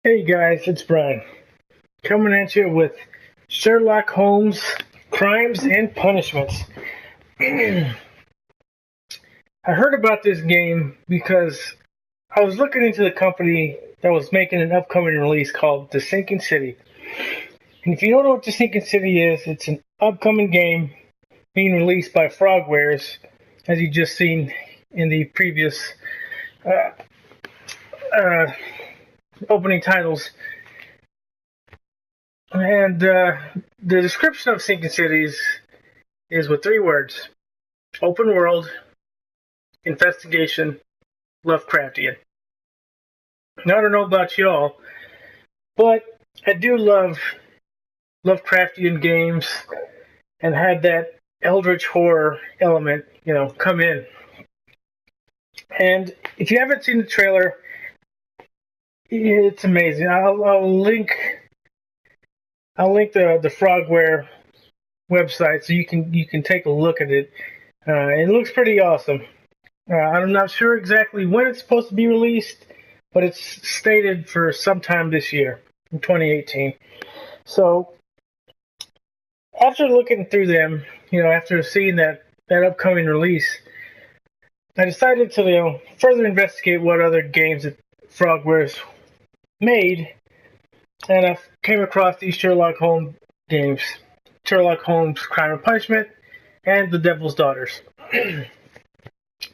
Hey guys, it's Brian coming at you with Sherlock Holmes Crimes and Punishments. I heard about this game because I was looking into the company that was making an upcoming release called The Sinking City. And if you don't know what The Sinking City is, it's an upcoming game being released by Frogwares, as you just seen in the previous uh, uh, opening titles. And the description of Sinking Cities is with three words: open world, investigation, Lovecraftian. Now, I don't know about y'all, but I do love Lovecraftian games and had that eldritch horror element, come in. And if you haven't seen the trailer, it's amazing. I'll link the Frogware website so you can take a look at it. It looks pretty awesome. I'm not sure exactly when it's supposed to be released, but it's stated for sometime this year, in 2018. So after looking through them, after seeing that upcoming release, I decided to further investigate what other games that Frogwares made, and I came across these Sherlock Holmes games: Sherlock Holmes Crime and Punishment and The Devil's Daughters. They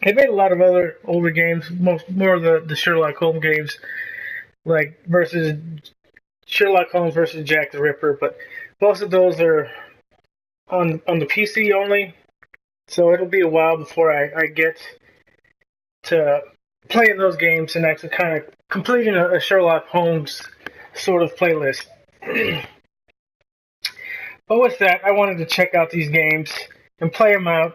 made a lot of other older games, more of the Sherlock Holmes games, like versus Sherlock Holmes versus Jack the Ripper, but most of those are on the PC only. So it'll be a while before I get to playing those games and actually kind of completing a Sherlock Holmes sort of playlist. But with that, I wanted to check out these games and play them out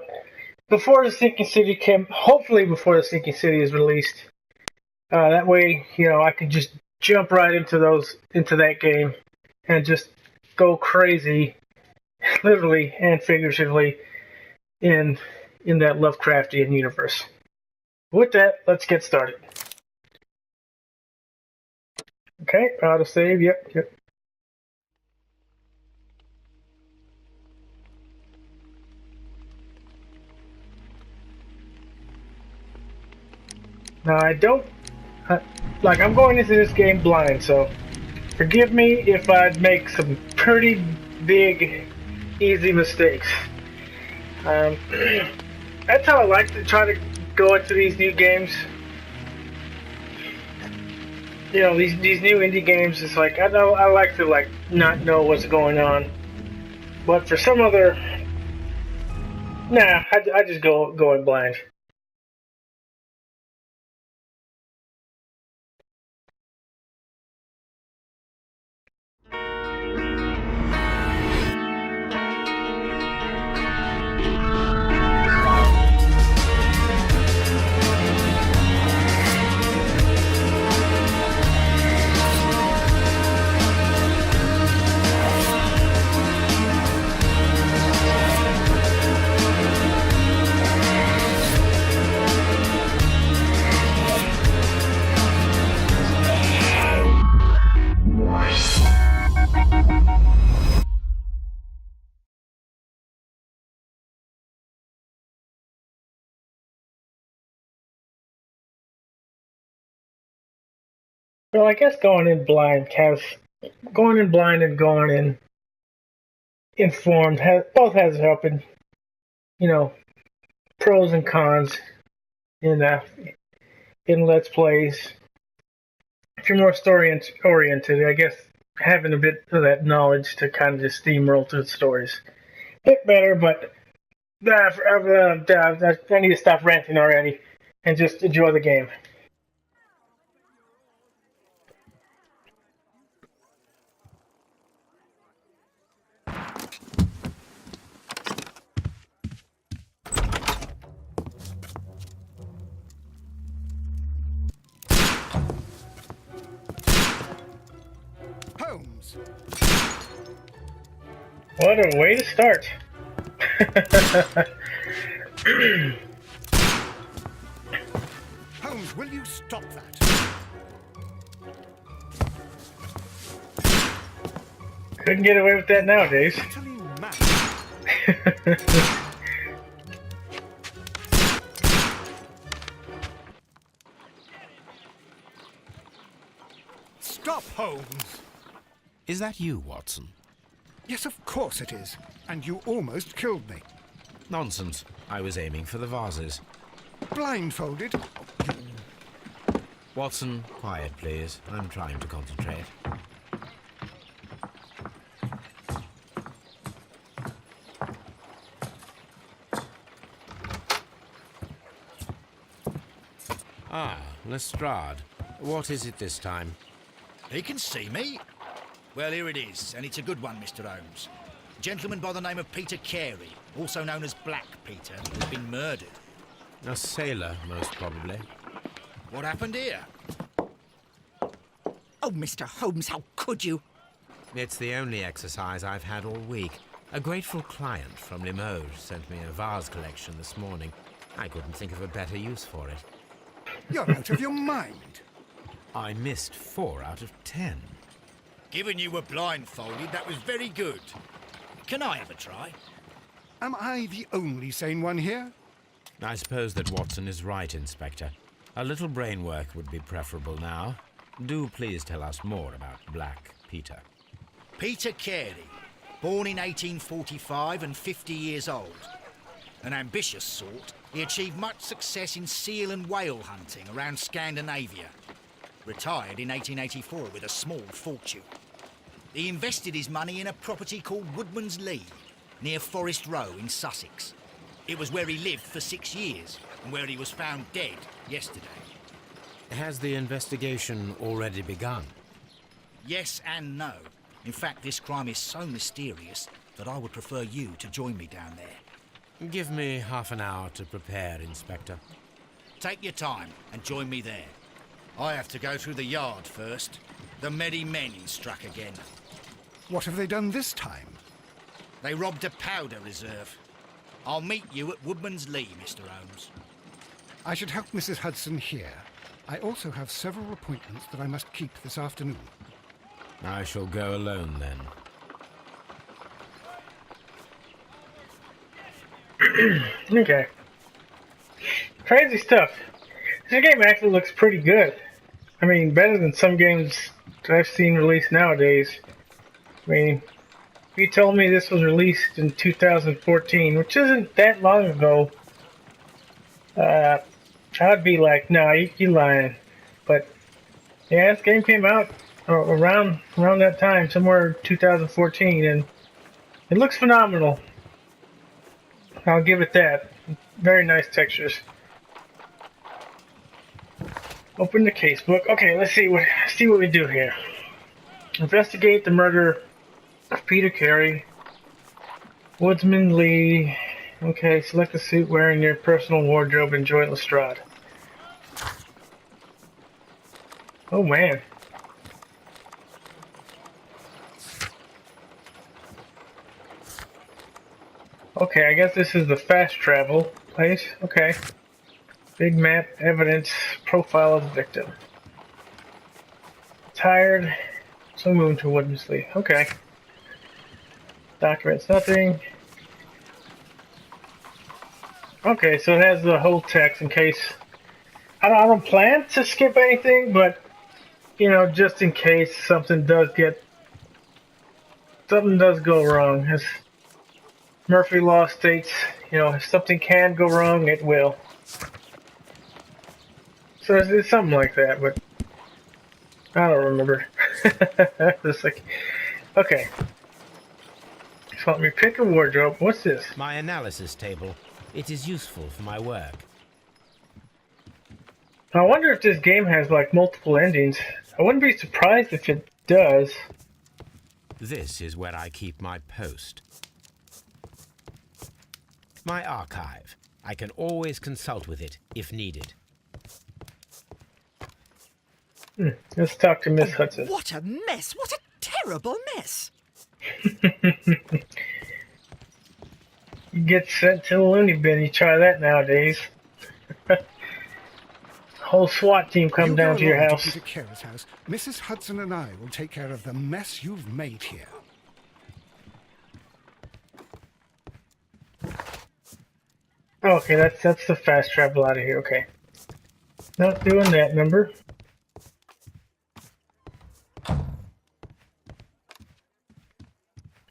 before the Sinking City hopefully before the Sinking City is released. That way, I can just jump right into that game and just go crazy, literally and figuratively, in that Lovecraftian universe. With that, let's get started. Okay, autosave, yep. Now I'm going into this game blind, so forgive me if I make some pretty big, easy mistakes. That's how I like to try to go into these new games. These new indie games, it's like, I like to not know what's going on. But for some other, I just go in blind. Well, I guess going in blind and going in informed both has helping, pros and cons in Let's Plays. If you're more story oriented, I guess having a bit of that knowledge to kind of just steamroll through the stories, a bit better. But I need to stop ranting already and just enjoy the game. Holmes. What a way to start. Holmes, will you stop that? Couldn't get away with that nowadays. Stop, Holmes! Is that you, Watson? Yes, of course it is. And you almost killed me. Nonsense. I was aiming for the vases. Blindfolded? Watson, quiet, please. I'm trying to concentrate. Ah, Lestrade. What is it this time? He can see me. Well, here it is, and it's a good one, Mr. Holmes. A gentleman by the name of Peter Carey, also known as Black Peter, has been murdered. A sailor, most probably. What happened here? Oh, Mr. Holmes, how could you? It's the only exercise I've had all week. A grateful client from Limoges sent me a vase collection this morning. I couldn't think of a better use for it. You're out of your mind. I missed 4 out of 10. Given you were blindfolded, that was very good. Can I have a try? Am I the only sane one here? I suppose that Watson is right, Inspector. A little brain work would be preferable now. Do please tell us more about Black Peter. Peter Carey, born in 1845 and 50 years old. An ambitious sort, he achieved much success in seal and whale hunting around Scandinavia. Retired in 1884 with a small fortune. He invested his money in a property called Woodman's Lee, near Forest Row in Sussex. It was where he lived for 6 years, and where he was found dead yesterday. Has the investigation already begun? Yes and no. In fact, this crime is so mysterious that I would prefer you to join me down there. Give me half an hour to prepare, Inspector. Take your time and join me there. I have to go through the yard first. The merry men struck again. What have they done this time? They robbed a powder reserve. I'll meet you at Woodman's Lee, Mr. Holmes. I should help Mrs. Hudson here. I also have several appointments that I must keep this afternoon. I shall go alone, then. Okay. Crazy stuff. This game actually looks pretty good. I mean, better than some games that I've seen released nowadays. I mean, if you told me this was released in 2014, which isn't that long ago, I'd be like, nah, you lying. But, yeah, this game came out around that time, somewhere 2014, and it looks phenomenal. I'll give it that. Very nice textures. Open the casebook. Okay, let's see what we do here. Investigate the murder of Peter Carey. Woodsman Lee. Okay, select a suit wearing your personal wardrobe. Enjoy Lestrade. Oh man. Okay, I guess this is the fast travel place. Okay. Big map, evidence, profile of the victim. Tired, so moving to Woodman's Lee. Okay. Documents, nothing. Okay, so it has the whole text in case. I don't plan to skip anything, but you know, just in case something does go wrong. As Murphy Law states, you know, if something can go wrong, it will. So it's something like that, but I don't remember. Just like, okay. So let me pick a wardrobe. What's this? My analysis table. It is useful for my work. I wonder if this game has like multiple endings. I wouldn't be surprised if it does. This is where I keep my post. My archive. I can always consult with it if needed. Let's talk to Miss Hudson. What a mess! What a terrible mess! You get sent to the loony bin. You try that nowadays. Whole SWAT team come down to your house. Peter Carey's house. Mrs. Hudson and I will take care of the mess you've made here. Okay, that's the fast travel out of here. Okay. Not doing that number.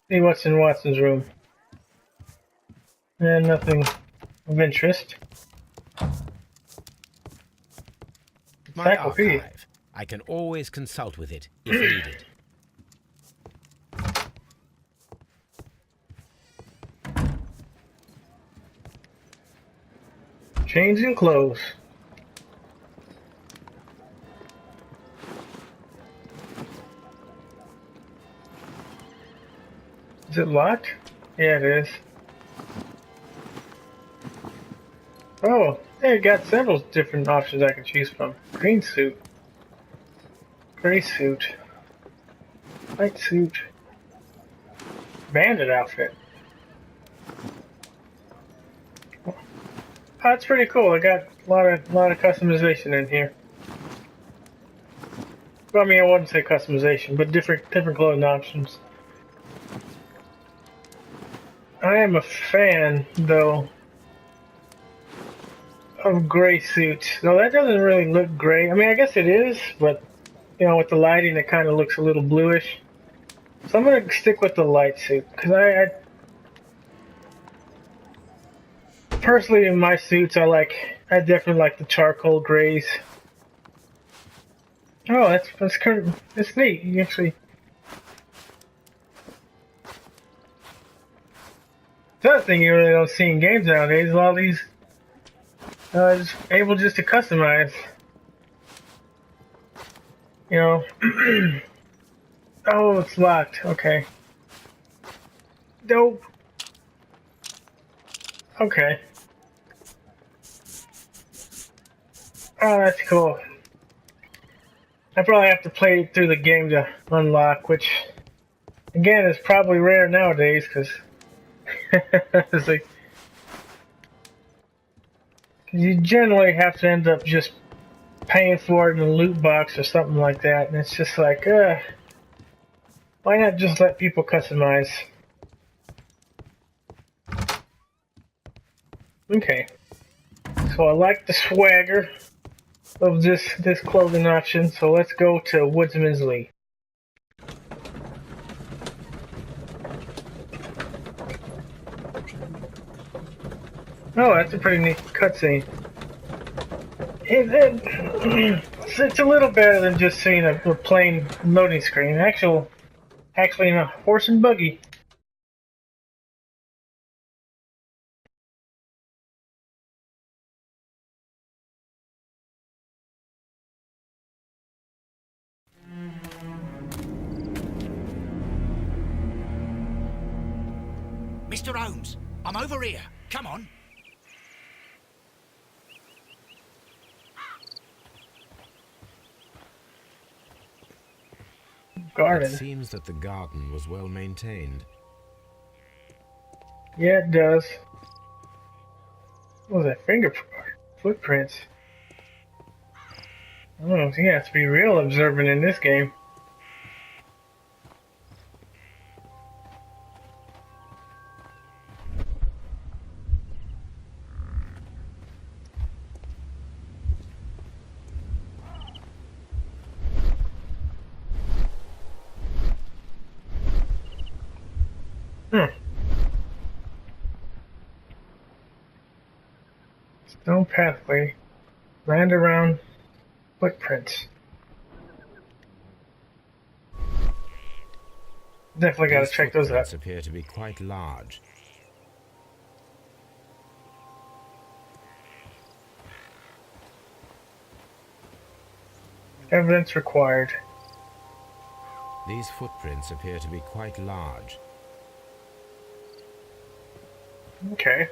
See what's in Watson's room. And nothing of interest. My Encyclopedia. archive. I can always consult with it if needed. Changing clothes. Is it locked? Yeah, it is. Oh, they got several different options I can choose from. Green suit. Gray suit. White suit. Bandit outfit. Oh, that's pretty cool. I got a lot of customization in here. Well, I mean, I wouldn't say customization, but different clothing options. I am a fan, though, of gray suits. No, that doesn't really look gray. I mean, I guess it is, but, you know, with the lighting, it kind of looks a little bluish. So I'm going to stick with the light suit, because I personally, in my suits, I definitely like the charcoal grays. Oh, that's neat. You actually... The other thing you really don't see in games nowadays, a lot of these is able just to customize. You know. Oh, it's locked. Okay. Dope. Okay. Oh, that's cool. I probably have to play through the game to unlock, which, again, is probably rare nowadays, because it's like, you generally have to end up just paying for it in a loot box or something like that, and it's just like, why not just let people customize? Okay, so I like the swagger of this clothing option, so let's go to Woodsman's Lee. Oh, that's a pretty neat cutscene. It's a little better than just seeing a plain loading screen. Actually in a horse and buggy. Mr. Holmes, I'm over here. Come on. Garden. It seems that the garden was well maintained. Yeah, it does. What was that? Footprints. Oh, you have to be real observant in this game. Stone pathway. Land around footprints. Definitely got to These check those out. footprints appear to be quite large. Evidence required. These footprints appear to be quite large. Okay.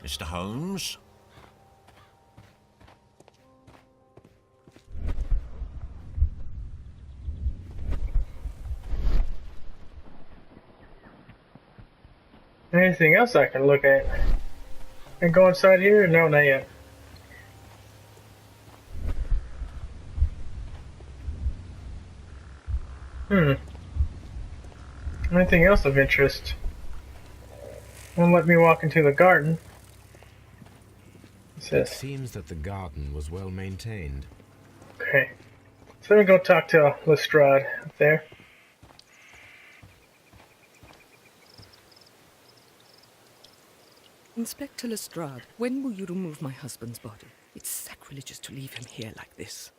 Mr. Holmes? Anything else I can look at? And go inside here? No, not yet. Anything else of interest? Won't let me walk into the garden. What's It this? seems that the garden was well maintained. Okay. So let me go talk to Lestrade up there. Inspector Lestrade, when will you remove my husband's body? It's sacrilegious to leave him here like this.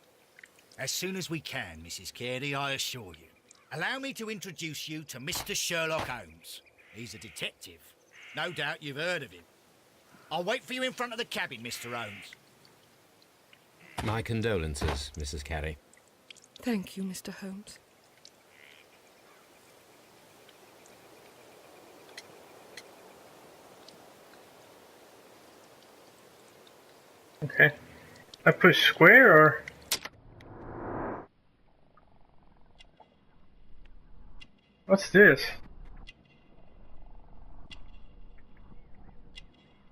As soon as we can, Mrs. Carey, I assure you. Allow me to introduce you to Mr. Sherlock Holmes. He's a detective. No doubt you've heard of him. I'll wait for you in front of the cabin, Mr. Holmes. My condolences, Mrs. Carey. Thank you, Mr. Holmes. Okay. I push square or... What's this?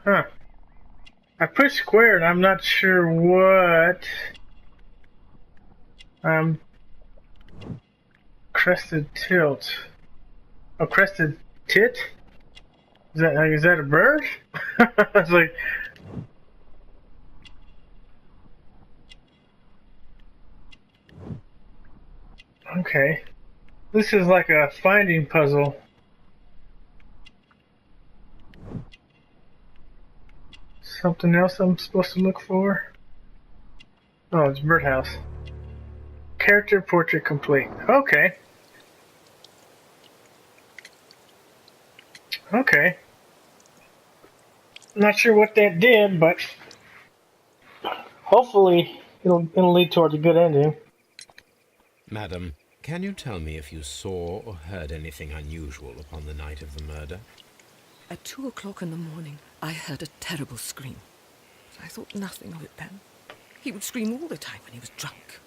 Huh. I push square and I'm not sure what... Crested tilt. Oh, crested tit? Is that a bird? I was like... Okay. This is like a finding puzzle. Something else I'm supposed to look for? Oh, it's birdhouse. Character portrait complete. Okay. Okay. Not sure what that did, but hopefully it'll lead towards a good ending. Madam, can you tell me if you saw or heard anything unusual upon the night of the murder? At 2 o'clock in the morning, I heard a terrible scream. I thought nothing of it then. He would scream all the time when he was drunk.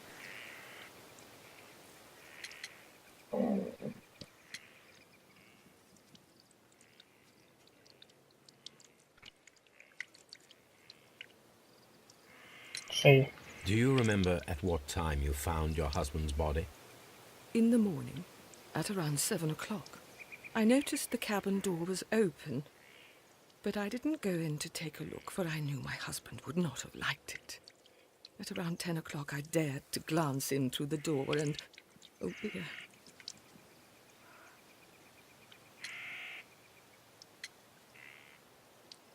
See. Do you remember at what time you found your husband's body? In the morning, at around 7 o'clock, I noticed the cabin door was open, but I didn't go in to take a look, for I knew my husband would not have liked it. At around 10 o'clock, I dared to glance in through the door and... oh dear.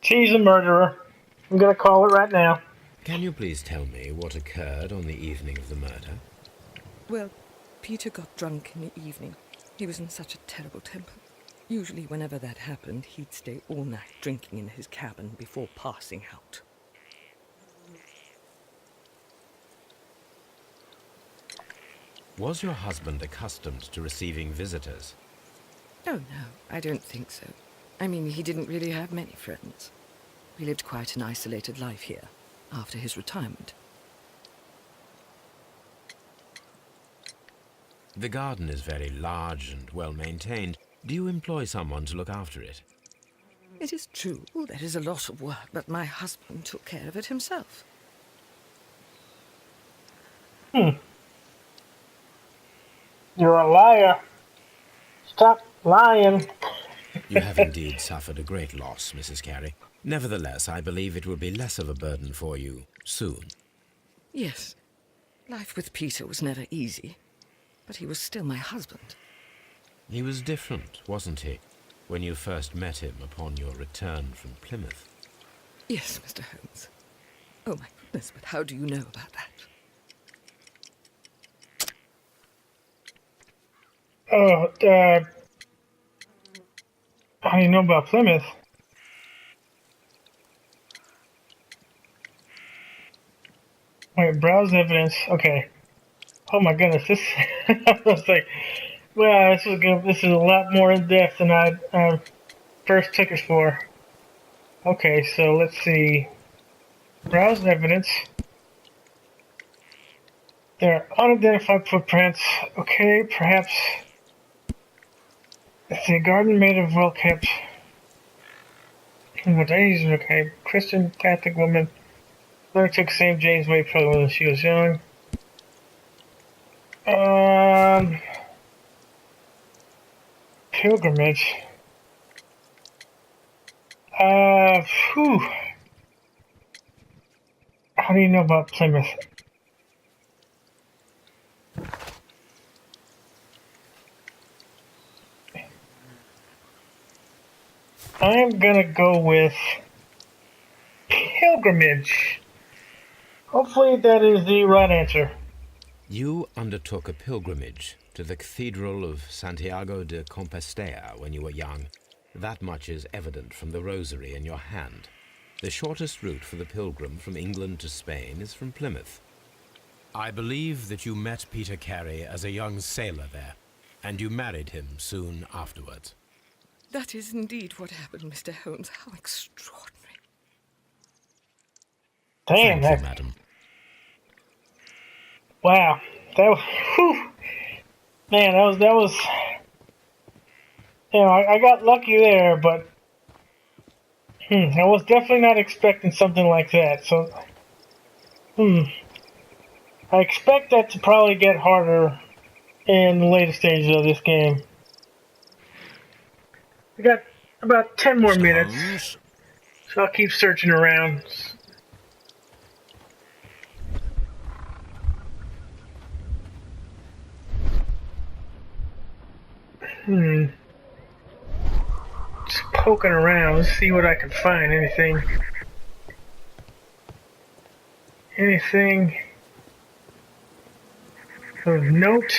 She's a murderer. I'm gonna call it right now. Can you please tell me what occurred on the evening of the murder? Well, Peter got drunk in the evening. He was in such a terrible temper. Usually whenever that happened, he'd stay all night drinking in his cabin before passing out. Was your husband accustomed to receiving visitors? Oh, no, I don't think so. I mean, he didn't really have many friends. We lived quite an isolated life here, after his retirement. The garden is very large and well maintained. Do you employ someone to look after it? It is true, there is a lot of work, but my husband took care of it himself. You're a liar. Stop lying. You have indeed suffered a great loss, Mrs. Carey. Nevertheless, I believe it will be less of a burden for you soon. Yes, life with Peter was never easy, but he was still my husband. He was different, wasn't he, when you first met him upon your return from Plymouth? Yes, Mr. Holmes. Oh, my goodness, but how do you know about that? Oh, how do you know about Plymouth? Wait, browse evidence. Okay. Oh my goodness, this. I was like, well, this is good. This is a lot more in depth than I first took it for. Okay, so let's see. Browse evidence. There are unidentified footprints. Okay, perhaps. Let's see, garden made of well kept. What days? Okay, Christian Catholic woman. Mother took St. James Way probably when she was young. Pilgrimage. Whew. How do you know about Plymouth? I'm gonna go with pilgrimage. Hopefully that is the right answer. You undertook a pilgrimage to the Cathedral of Santiago de Compostela when you were young. That much is evident from the rosary in your hand. The shortest route for the pilgrim from England to Spain is from Plymouth. I believe that you met Peter Carey as a young sailor there, and you married him soon afterwards. That is indeed what happened, Mr. Holmes. How extraordinary. Damn, Thank you, madam. Wow. That was, whew. Man, that was, I got lucky there, but I was definitely not expecting something like that. So, I expect that to probably get harder in the later stages of this game. We got about 10 more minutes, Holmes? so I'll keep searching around. Just poking around. Let's see what I can find. Anything of note?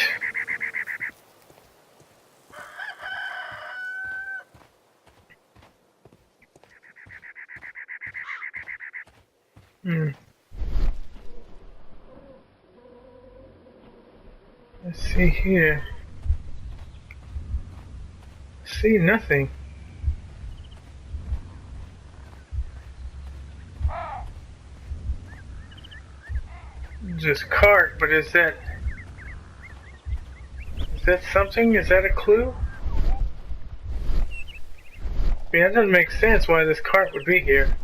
Let's see here. See nothing. Just cart, but is that something? Is that a clue? Yeah, that doesn't make sense why this cart would be here.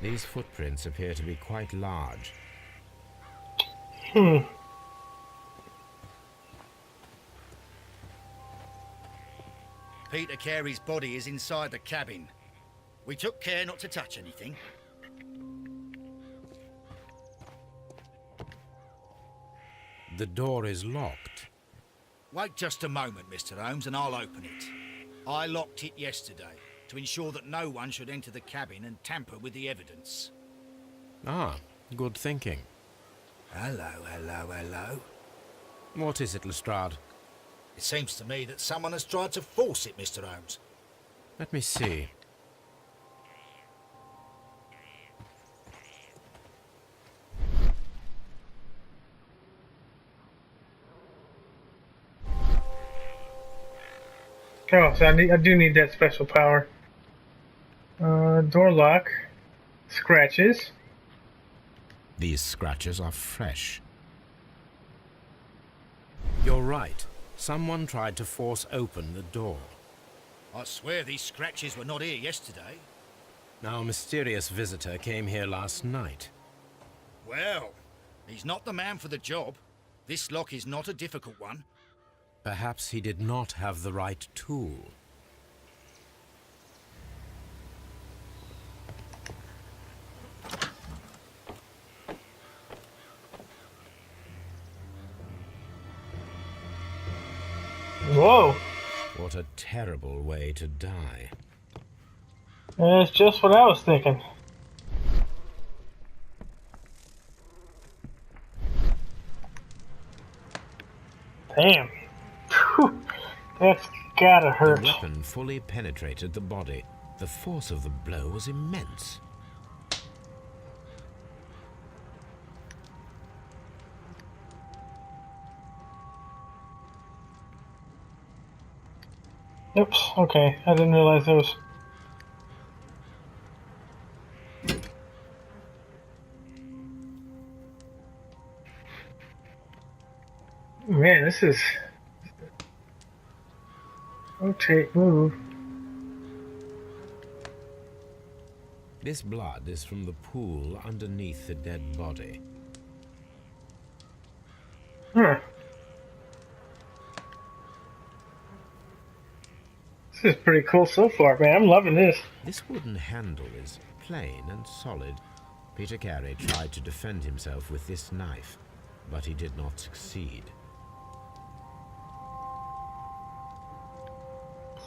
These footprints appear to be quite large. Peter Carey's body is inside the cabin. We took care not to touch anything. The door is locked. Wait just a moment, Mr. Holmes, and I'll open it. I locked it yesterday to ensure that no one should enter the cabin and tamper with the evidence. Ah, good thinking. Hello. What is it, Lestrade? It seems to me that someone has tried to force it, Mr. Holmes. Let me see. Oh, so I do need that special power. Door lock. Scratches. These scratches are fresh. You're right. Someone tried to force open the door. I swear these scratches were not here yesterday. Our mysterious visitor came here last night. Well, he's not the man for the job. This lock is not a difficult one. Perhaps he did not have the right tool. Whoa. What a terrible way to die. That's just what I was thinking. Damn. Whew. That's gotta hurt. The weapon fully penetrated the body. The force of the blow was immense. Oops, okay. I didn't realize those. Man, this is... Rotate, move. This blood is from the pool underneath the dead body. Huh. This is pretty cool so far, man. I'm loving this. This wooden handle is plain and solid. Peter Carey tried to defend himself with this knife, but he did not succeed.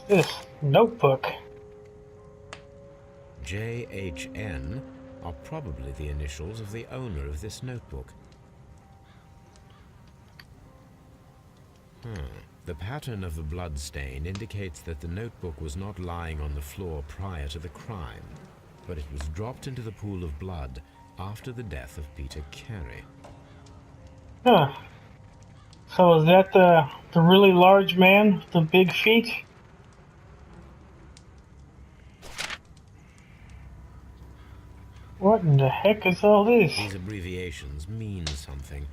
This notebook. JHN are probably the initials of the owner of this notebook. The pattern of the blood stain indicates that the notebook was not lying on the floor prior to the crime, but it was dropped into the pool of blood after the death of Peter Carey. Huh. So is that the really large man with the big feet? What in the heck is all this? These abbreviations mean something,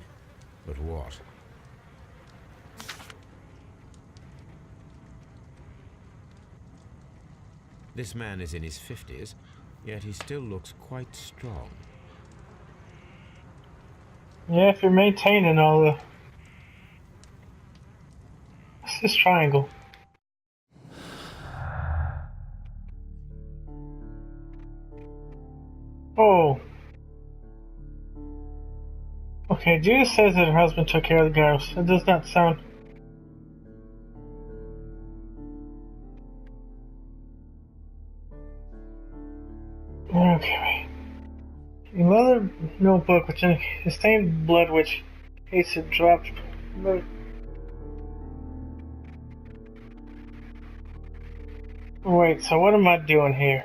but what? This man is in his 50s, yet he still looks quite strong. Yeah, if you're maintaining all the... What's this triangle? Oh. Okay, Judith says that her husband took care of the ghost. That does not sound... Okay. Another notebook which contained blood which Ace had dropped. Wait, so what am I doing here?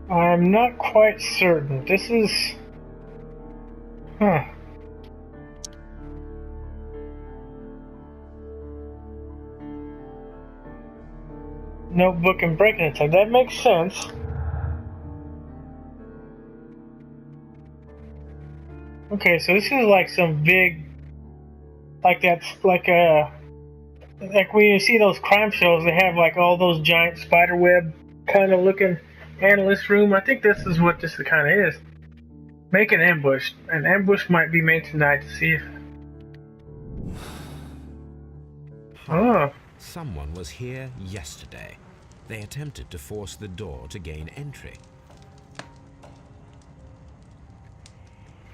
I'm not quite certain. This is... Notebook and breaking it. That makes sense. Okay, so this is like some big... Like that's like when you see those crime shows, they have like all those giant spider web kind of looking analyst room. I think this is what this kind of is. Make an ambush. An ambush might be made tonight to see if... Oh. Someone was here yesterday. They attempted to force the door to gain entry.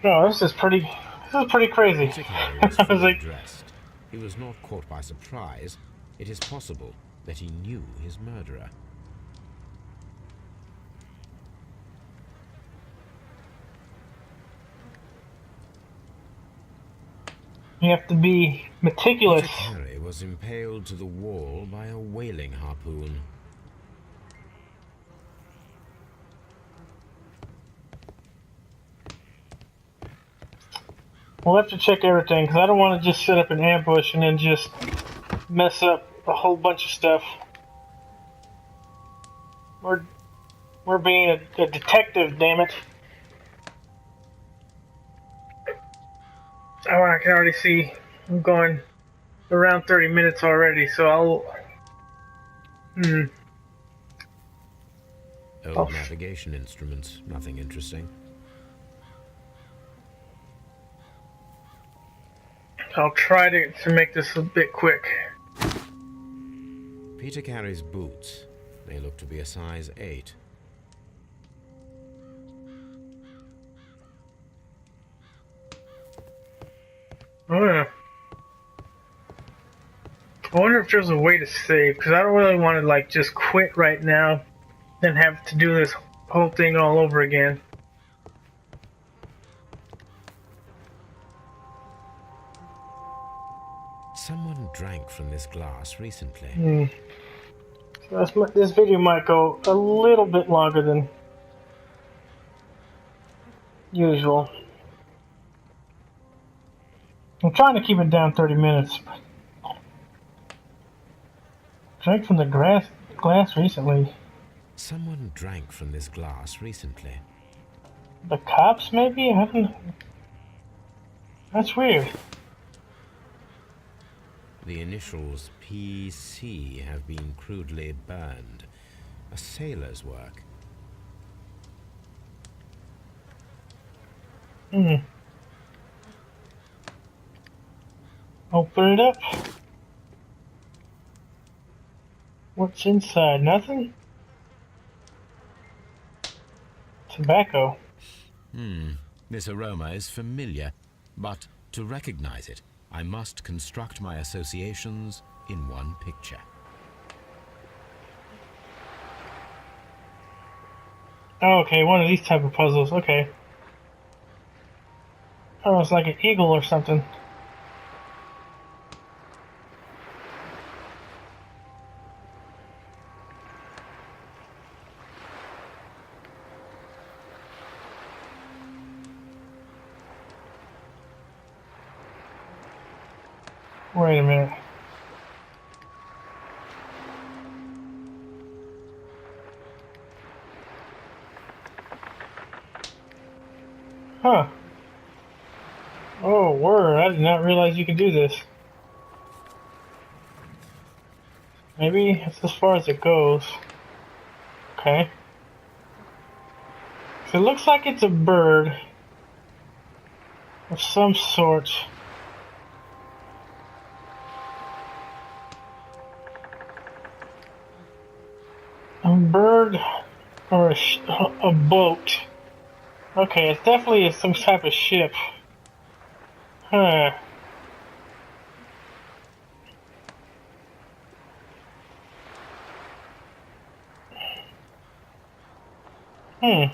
Oh, this is pretty crazy. Peter Carey was I was like, dressed. He was not caught by surprise. It is possible that he knew his murderer. you have to be meticulous. Peter Carey was impaled to the wall by a whaling harpoon. We'll have to check everything, because I don't want to just set up an ambush and then just mess up a whole bunch of stuff. We're being a detective, damn it. Oh, I can already see I'm going around 30 minutes already, so I'll... Old navigation instruments, nothing interesting. I'll try to make this a bit quick. Peter Carey's boots. They look to be a size 8. Oh, yeah. I wonder if there's a way to save, because I don't really want to like just quit right now, then have to do this whole thing all over again. Someone drank from this glass recently. So this video might go a little bit longer than usual. I'm trying to keep it down 30 minutes. Drank from the glass recently. Someone drank from this glass recently. The cops, maybe? I don't know. That's weird. The initials PC have been crudely burned. A sailor's work. Open it up. What's inside? Nothing? Tobacco. This aroma is familiar, but to recognize it, I must construct my associations in one picture. Oh, okay, one of these type of puzzles. Okay. Oh, it's like an eagle or something. Wait a minute. Huh. Oh, word. I did not realize you could do this. Maybe it's as far as it goes. Okay. So it looks like it's a bird of some sort. A bird or a boat. Okay, it's definitely some type of ship. Huh. Man,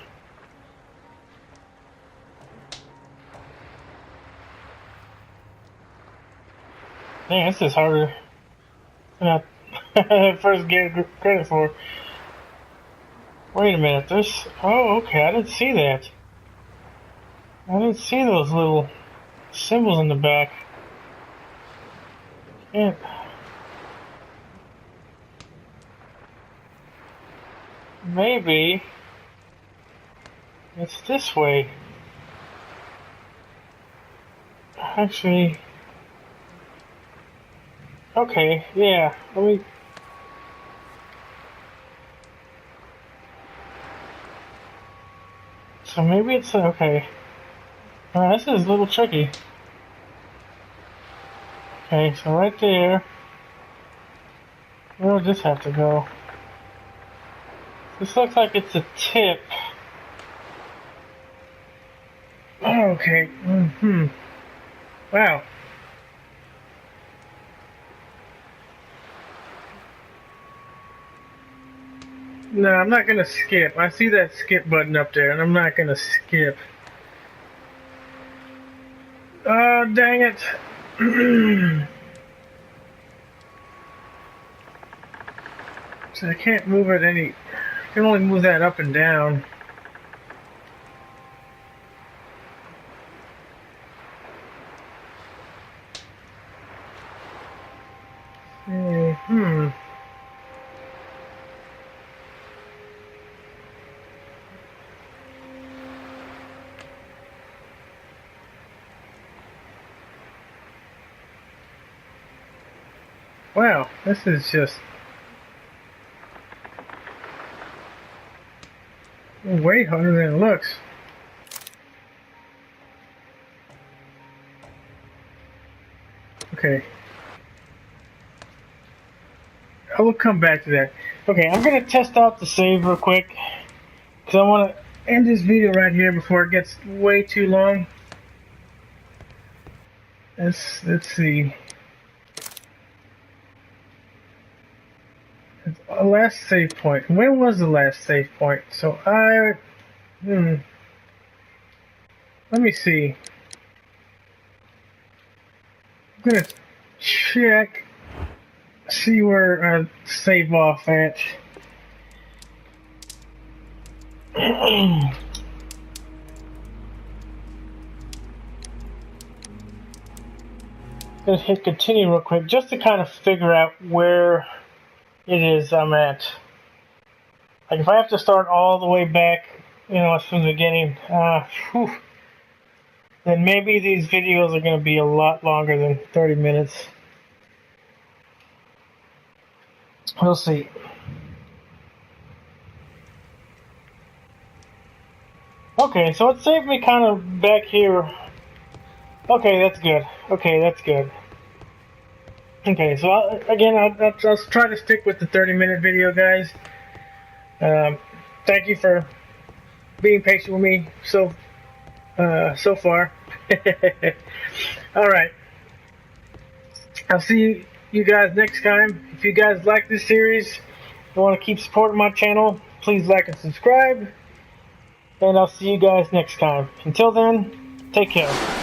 this is harder than I first gave credit for. Wait a minute, there's... Oh, okay, I didn't see that. I didn't see those little symbols in the back. Yeah. Maybe it's this way. Actually... Okay, yeah, let me... So maybe it's... Okay. This is a little tricky. Okay, so right there... Where would this have to go? This looks like it's a tip. Okay, Wow. No, I'm not gonna skip. I see that skip button up there, and I'm not gonna skip. Oh, dang it. So I can't move it any... I can only move that up and down. Wow, this is just way harder than it looks. Okay. I will come back to that. Okay, I'm going to test out the save real quick, because I want to end this video right here before it gets way too long. Let's see. Last save point. When was the last save point? So let me see. I'm gonna check, see where I save off at. Gonna hit continue real quick just to kind of figure out where it is I'm at. Like if I have to start all the way back, from the beginning, then maybe these videos are going to be a lot longer than 30 minutes. We'll see. Okay, so it saved me kind of back here. Okay, that's good. Okay, that's good. Okay, so I'll try to stick with the 30-minute video, guys. Thank you for being patient with me so far. All right. I'll see you guys next time. If you guys like this series and want to keep supporting my channel, please like and subscribe. And I'll see you guys next time. Until then, take care.